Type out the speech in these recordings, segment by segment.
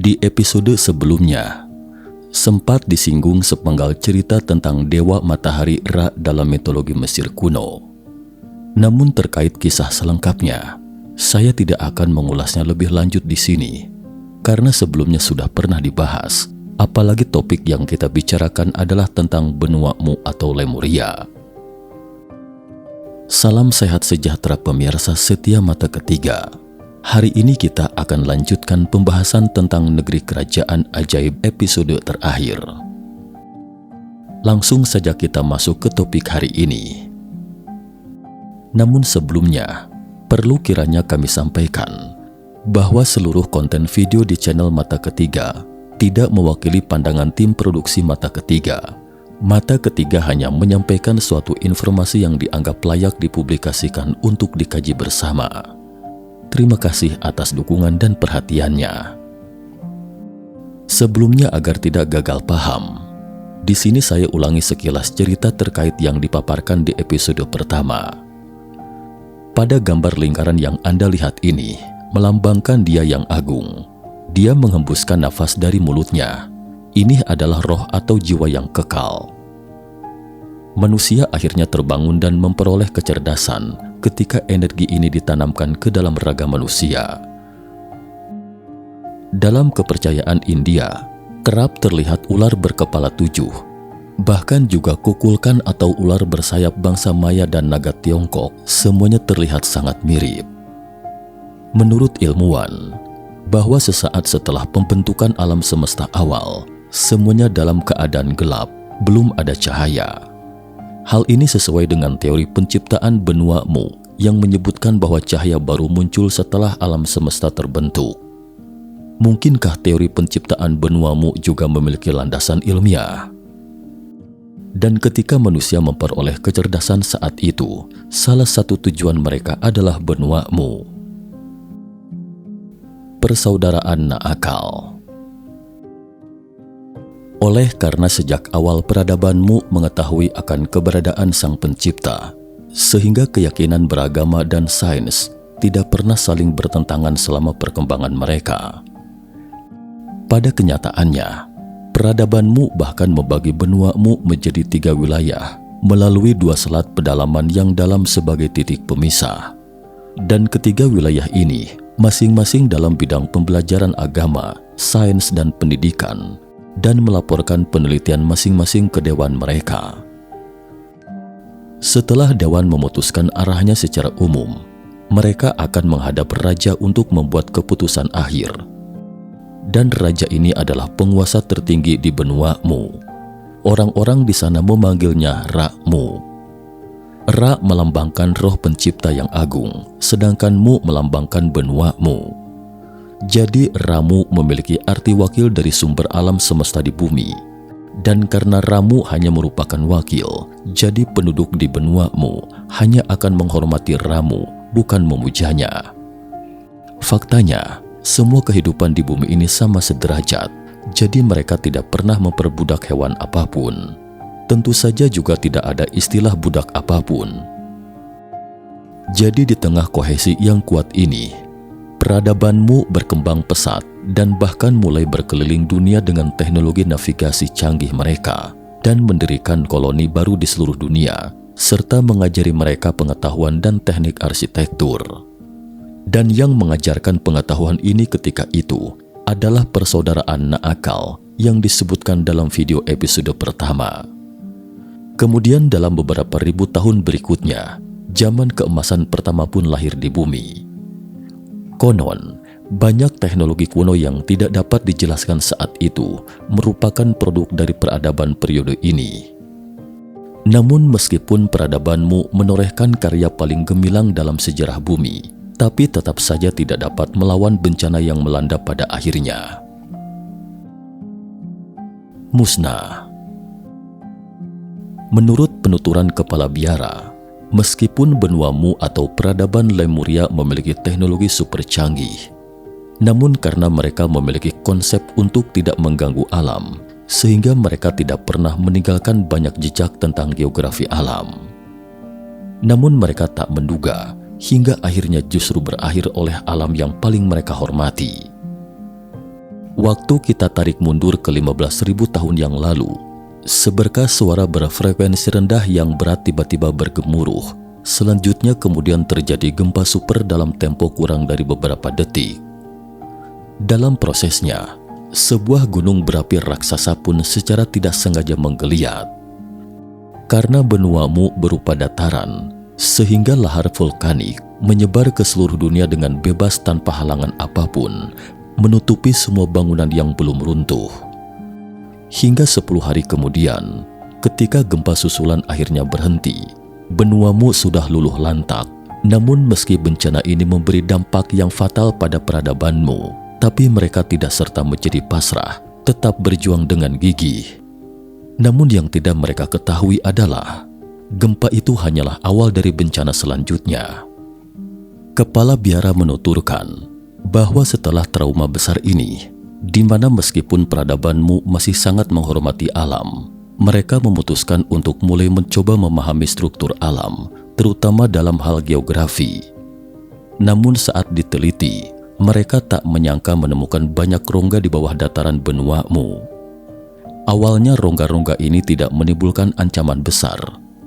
Di episode sebelumnya, sempat disinggung sepenggal cerita tentang dewa matahari Ra dalam mitologi Mesir kuno. Namun terkait kisah selengkapnya, saya tidak akan mengulasnya lebih lanjut di sini, karena sebelumnya sudah pernah dibahas, apalagi topik yang kita bicarakan adalah tentang benua Mu atau Lemuria. Salam sehat sejahtera pemirsa setia Mata Ketiga. Hari ini kita akan lanjutkan pembahasan tentang negeri kerajaan ajaib episode terakhir. Langsung saja kita masuk ke topik hari ini. Namun sebelumnya, perlu kiranya kami sampaikan bahwa seluruh konten video di channel Mata Ketiga tidak mewakili pandangan tim produksi Mata Ketiga. Mata Ketiga hanya menyampaikan suatu informasi yang dianggap layak dipublikasikan untuk dikaji bersama. Terima kasih atas dukungan dan perhatiannya. Sebelumnya agar tidak gagal paham, di sini saya ulangi sekilas cerita terkait yang dipaparkan di episode pertama. Pada gambar lingkaran yang Anda lihat ini, melambangkan Dia yang agung. Dia menghembuskan nafas dari mulutnya. Ini adalah roh atau jiwa yang kekal. Manusia akhirnya terbangun dan memperoleh kecerdasan ketika energi ini ditanamkan ke dalam raga manusia. Dalam kepercayaan India, kerap terlihat ular berkepala 7, bahkan juga kukulkan atau ular bersayap bangsa Maya dan naga Tiongkok, semuanya terlihat sangat mirip. Menurut ilmuwan, bahwa sesaat setelah pembentukan alam semesta awal, semuanya dalam keadaan gelap, belum ada cahaya. Hal ini sesuai dengan teori penciptaan benua Mu yang menyebutkan bahwa cahaya baru muncul setelah alam semesta terbentuk. Mungkinkah teori penciptaan benua Mu juga memiliki landasan ilmiah? Dan ketika manusia memperoleh kecerdasan saat itu, salah satu tujuan mereka adalah benua Mu. Persaudaraan Naakal. Oleh karena sejak awal peradaban Mu mengetahui akan keberadaan Sang Pencipta, sehingga keyakinan beragama dan sains tidak pernah saling bertentangan selama perkembangan mereka. Pada kenyataannya, peradaban Mu bahkan membagi benua Mu menjadi 3 wilayah melalui 2 selat pedalaman yang dalam sebagai titik pemisah. Dan ketiga wilayah ini masing-masing dalam bidang pembelajaran agama, sains, dan pendidikan, dan melaporkan penelitian masing-masing ke dewan mereka. Setelah dewan memutuskan arahnya secara umum, mereka akan menghadap raja untuk membuat keputusan akhir. Dan raja ini adalah penguasa tertinggi di benua Mu. Orang-orang di sana memanggilnya Ra-Mu. Ra melambangkan roh pencipta yang agung, sedangkan Mu melambangkan benua Mu. Jadi Ramu memiliki arti wakil dari sumber alam semesta di bumi. Dan karena Ramu hanya merupakan wakil, jadi penduduk di benua Mu hanya akan menghormati Ramu, bukan memujanya. Faktanya, semua kehidupan di bumi ini sama sederajat, jadi mereka tidak pernah memperbudak hewan apapun. Tentu saja juga tidak ada istilah budak apapun. Jadi di tengah kohesi yang kuat ini, peradaban Mu berkembang pesat dan bahkan mulai berkeliling dunia dengan teknologi navigasi canggih mereka dan mendirikan koloni baru di seluruh dunia serta mengajari mereka pengetahuan dan teknik arsitektur. Dan yang mengajarkan pengetahuan ini ketika itu adalah persaudaraan Naakal yang disebutkan dalam video episode pertama. Kemudian dalam beberapa ribu tahun berikutnya, zaman keemasan pertama pun lahir di bumi. Konon, banyak teknologi kuno yang tidak dapat dijelaskan saat itu merupakan produk dari peradaban periode ini. Namun meskipun peradaban Mu menorehkan karya paling gemilang dalam sejarah bumi, tapi tetap saja tidak dapat melawan bencana yang melanda pada akhirnya. Musnah. Menurut penuturan kepala biara, meskipun benua Mu atau peradaban Lemuria memiliki teknologi super canggih, namun karena mereka memiliki konsep untuk tidak mengganggu alam, sehingga mereka tidak pernah meninggalkan banyak jejak tentang geografi alam. Namun mereka tak menduga, hingga akhirnya justru berakhir oleh alam yang paling mereka hormati. Waktu kita tarik mundur ke 15.000 tahun yang lalu, seberkas suara berfrekuensi rendah yang berat tiba-tiba bergemuruh. Selanjutnya kemudian terjadi gempa super dalam tempo kurang dari beberapa detik. Dalam prosesnya, sebuah gunung berapi raksasa pun secara tidak sengaja menggeliat. Karena benua Mu berupa dataran, sehingga lahar vulkanik menyebar ke seluruh dunia dengan bebas tanpa halangan apapun, menutupi semua bangunan yang belum runtuh. Hingga 10 hari kemudian, ketika gempa susulan akhirnya berhenti, benua Mu sudah luluh lantak. Namun meski bencana ini memberi dampak yang fatal pada peradabanmu, tapi mereka tidak serta menjadi pasrah, tetap berjuang dengan gigih. Namun yang tidak mereka ketahui adalah, gempa itu hanyalah awal dari bencana selanjutnya. Kepala biara menuturkan bahwa setelah trauma besar ini, di mana meskipun peradabanmu masih sangat menghormati alam, mereka memutuskan untuk mulai mencoba memahami struktur alam, terutama dalam hal geografi. Namun saat diteliti, mereka tak menyangka menemukan banyak rongga di bawah dataran benua Mu. Awalnya rongga-rongga ini tidak menimbulkan ancaman besar,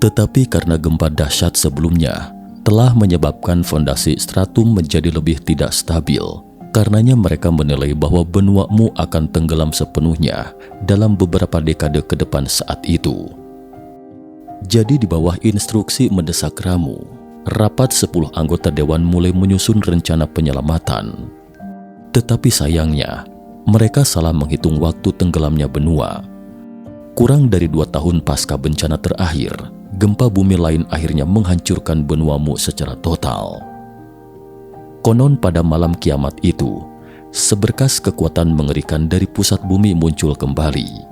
tetapi karena gempa dahsyat sebelumnya telah menyebabkan fondasi stratum menjadi lebih tidak stabil. Karenanya mereka menilai bahwa benua Mu akan tenggelam sepenuhnya dalam beberapa dekade ke depan saat itu. Jadi di bawah instruksi mendesak Ramu, rapat 10 anggota dewan mulai menyusun rencana penyelamatan. Tetapi sayangnya, mereka salah menghitung waktu tenggelamnya benua. Kurang dari 2 tahun pasca bencana terakhir, gempa bumi lain akhirnya menghancurkan benua Mu secara total. Konon pada malam kiamat itu, seberkas kekuatan mengerikan dari pusat bumi muncul kembali.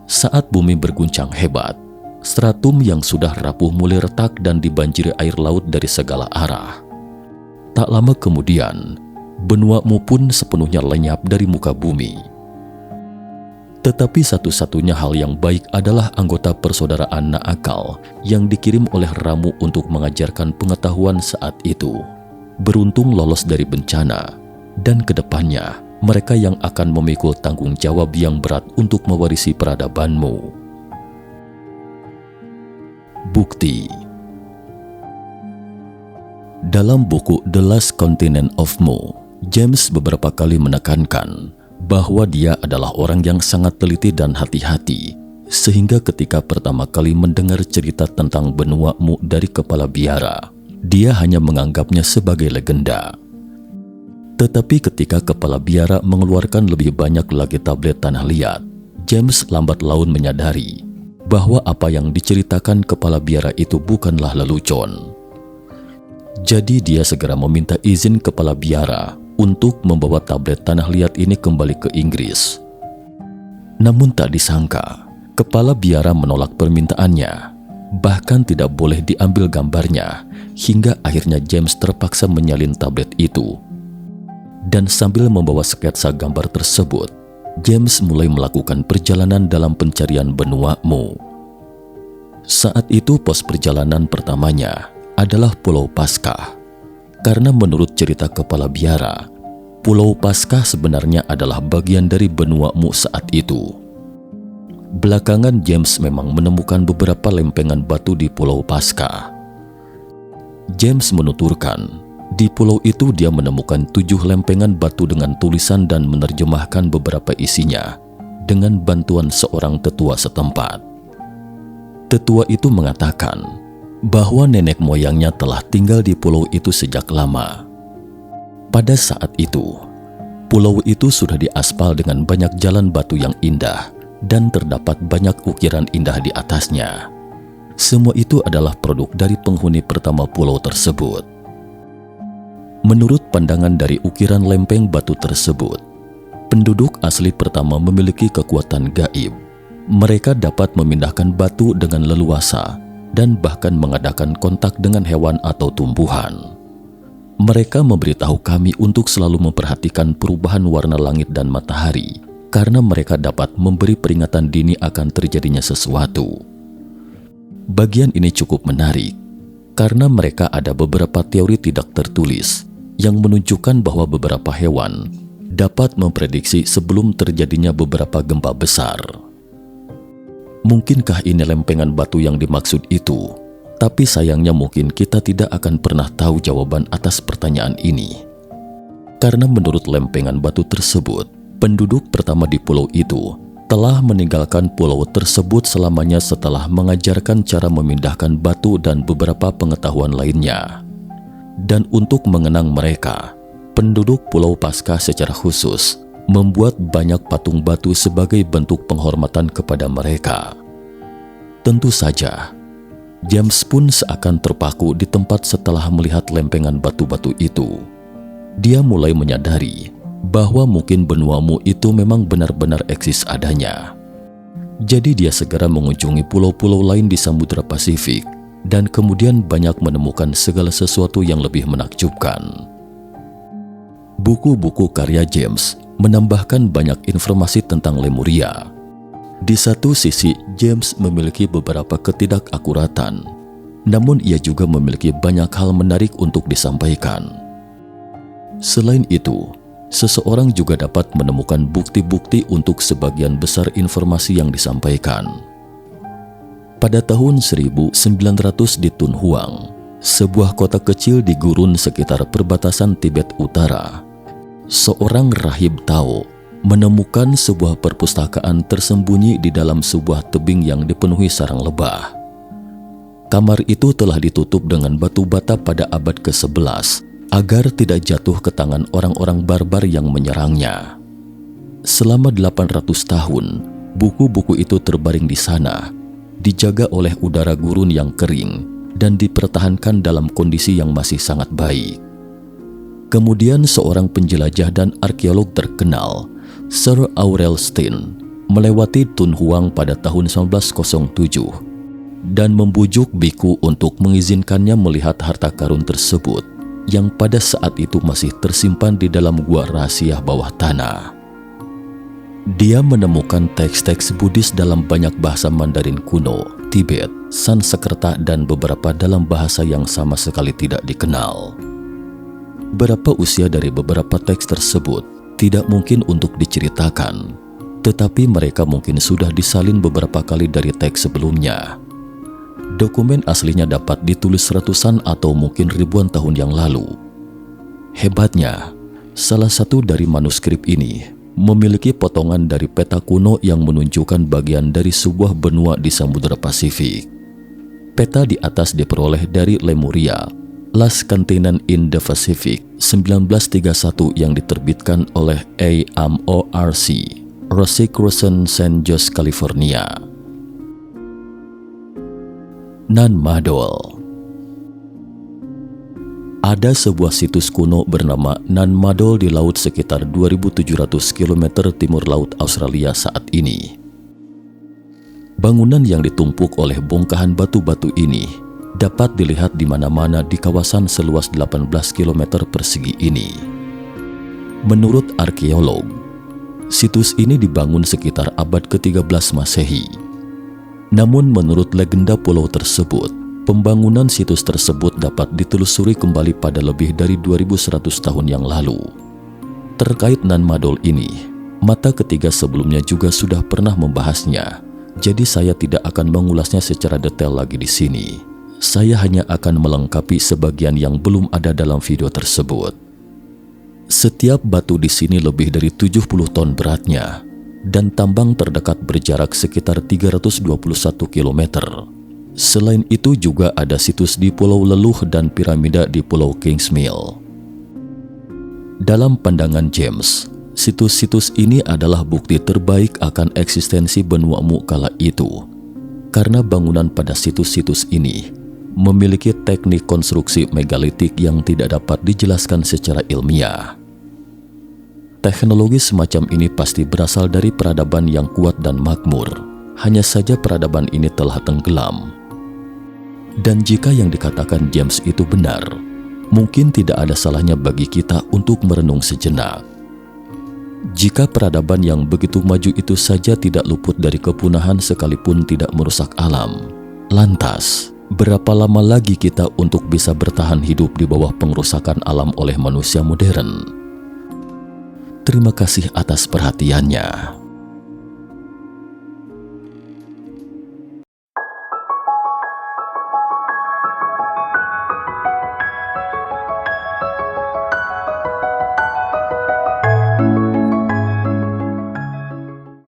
Saat bumi berguncang hebat, stratum yang sudah rapuh mulai retak dan dibanjiri air laut dari segala arah. Tak lama kemudian, benua Mu pun sepenuhnya lenyap dari muka bumi. Tetapi satu-satunya hal yang baik adalah anggota persaudaraan Naakal yang dikirim oleh Ramu untuk mengajarkan pengetahuan saat itu. Beruntung lolos dari bencana, dan kedepannya mereka yang akan memikul tanggung jawab yang berat untuk mewarisi peradabanmu. Bukti. Dalam buku The Last Continent of Mu, James beberapa kali menekankan bahwa dia adalah orang yang sangat teliti dan hati-hati, sehingga ketika pertama kali mendengar cerita tentang benua Mu dari kepala biara, dia hanya menganggapnya sebagai legenda. Tetapi ketika kepala biara mengeluarkan lebih banyak lagi tablet tanah liat, James lambat laun menyadari bahwa apa yang diceritakan kepala biara itu bukanlah lelucon. Jadi dia segera meminta izin kepala biara untuk membawa tablet tanah liat ini kembali ke Inggris. Namun tak disangka, kepala biara menolak permintaannya, bahkan tidak boleh diambil gambarnya, hingga akhirnya James terpaksa menyalin tablet itu. Dan sambil membawa sketsa gambar tersebut, James mulai melakukan perjalanan dalam pencarian benua Mu. Saat itu pos perjalanan pertamanya adalah Pulau Paskah. Karena menurut cerita kepala biara, Pulau Paskah sebenarnya adalah bagian dari benua Mu saat itu. Belakangan James memang menemukan beberapa lempengan batu di Pulau Paskah. James menuturkan, di pulau itu dia menemukan 7 lempengan batu dengan tulisan dan menerjemahkan beberapa isinya dengan bantuan seorang tetua setempat. Tetua itu mengatakan bahwa nenek moyangnya telah tinggal di pulau itu sejak lama. Pada saat itu, pulau itu sudah diaspal dengan banyak jalan batu yang indah dan terdapat banyak ukiran indah di atasnya. Semua itu adalah produk dari penghuni pertama pulau tersebut. Menurut pandangan dari ukiran lempeng batu tersebut, penduduk asli pertama memiliki kekuatan gaib. Mereka dapat memindahkan batu dengan leluasa dan bahkan mengadakan kontak dengan hewan atau tumbuhan. Mereka memberitahu kami untuk selalu memperhatikan perubahan warna langit dan matahari, karena mereka dapat memberi peringatan dini akan terjadinya sesuatu. Bagian ini cukup menarik, karena mereka ada beberapa teori tidak tertulis yang menunjukkan bahwa beberapa hewan dapat memprediksi sebelum terjadinya beberapa gempa besar. Mungkinkah ini lempengan batu yang dimaksud itu? Tapi sayangnya mungkin kita tidak akan pernah tahu jawaban atas pertanyaan ini. Karena menurut lempengan batu tersebut, penduduk pertama di pulau itu telah meninggalkan pulau tersebut selamanya setelah mengajarkan cara memindahkan batu dan beberapa pengetahuan lainnya. Dan untuk mengenang mereka, penduduk Pulau Paskah secara khusus membuat banyak patung batu sebagai bentuk penghormatan kepada mereka. Tentu saja, James pun seakan terpaku di tempat setelah melihat lempengan batu-batu itu. Dia mulai menyadari bahwa mungkin benuamu itu memang benar-benar eksis adanya. Jadi dia segera mengunjungi pulau-pulau lain di Samudra Pasifik dan kemudian banyak menemukan segala sesuatu yang lebih menakjubkan. Buku-buku karya James menambahkan banyak informasi tentang Lemuria. Di satu sisi, James memiliki beberapa ketidakakuratan, namun ia juga memiliki banyak hal menarik untuk disampaikan. Selain itu, seseorang juga dapat menemukan bukti-bukti untuk sebagian besar informasi yang disampaikan. Pada tahun 1900 di Tunhuang, sebuah kota kecil di gurun sekitar perbatasan Tibet Utara, seorang rahib Tao menemukan sebuah perpustakaan tersembunyi di dalam sebuah tebing yang dipenuhi sarang lebah. Kamar itu telah ditutup dengan batu bata pada abad ke-11 agar tidak jatuh ke tangan orang-orang barbar yang menyerangnya. Selama 800 tahun, buku-buku itu terbaring di sana, dijaga oleh udara gurun yang kering dan dipertahankan dalam kondisi yang masih sangat baik. Kemudian seorang penjelajah dan arkeolog terkenal, Sir Aurel Stein, melewati Tunhuang pada tahun 1907 dan membujuk biku untuk mengizinkannya melihat harta karun tersebut yang pada saat itu masih tersimpan di dalam gua rahasia bawah tanah. Dia menemukan teks-teks Buddhis dalam banyak bahasa Mandarin kuno, Tibet, Sanskerta, dan beberapa dalam bahasa yang sama sekali tidak dikenal. Berapa usia dari beberapa teks tersebut tidak mungkin untuk diceritakan, tetapi mereka mungkin sudah disalin beberapa kali dari teks sebelumnya. Dokumen aslinya dapat ditulis ratusan atau mungkin ribuan tahun yang lalu. Hebatnya, salah satu dari manuskrip ini memiliki potongan dari peta kuno yang menunjukkan bagian dari sebuah benua di Samudra Pasifik. Peta di atas diperoleh dari Lemuria, Last Continent in the Pacific, 1931 yang diterbitkan oleh AMORC, Rosicrucian St. Jose, California. Nan Madol. Ada sebuah situs kuno bernama Nan Madol di laut sekitar 2.700 km timur laut Australia saat ini. Bangunan yang ditumpuk oleh bongkahan batu-batu ini dapat dilihat di mana-mana di kawasan seluas 18 km persegi ini. Menurut arkeolog, situs ini dibangun sekitar abad ke-13 Masehi. Namun menurut legenda pulau tersebut, pembangunan situs tersebut dapat ditelusuri kembali pada lebih dari 2100 tahun yang lalu. Terkait Nan Madol ini, mata ketiga sebelumnya juga sudah pernah membahasnya, jadi saya tidak akan mengulasnya secara detail lagi di sini. Saya hanya akan melengkapi sebagian yang belum ada dalam video tersebut. Setiap batu di sini lebih dari 70 ton beratnya, dan tambang terdekat berjarak sekitar 321 km. Selain itu juga ada situs di Pulau Leluh dan piramida di Pulau Kingsmill. Dalam pandangan James, situs-situs ini adalah bukti terbaik akan eksistensi benua Mu kala itu, karena bangunan pada situs-situs ini memiliki teknik konstruksi megalitik yang tidak dapat dijelaskan secara ilmiah. Teknologi semacam ini pasti berasal dari peradaban yang kuat dan makmur, hanya saja peradaban ini telah tenggelam. Dan jika yang dikatakan James itu benar, mungkin tidak ada salahnya bagi kita untuk merenung sejenak. Jika peradaban yang begitu maju itu saja tidak luput dari kepunahan sekalipun tidak merusak alam, lantas berapa lama lagi kita untuk bisa bertahan hidup di bawah pengerusakan alam oleh manusia modern? Terima kasih atas perhatiannya.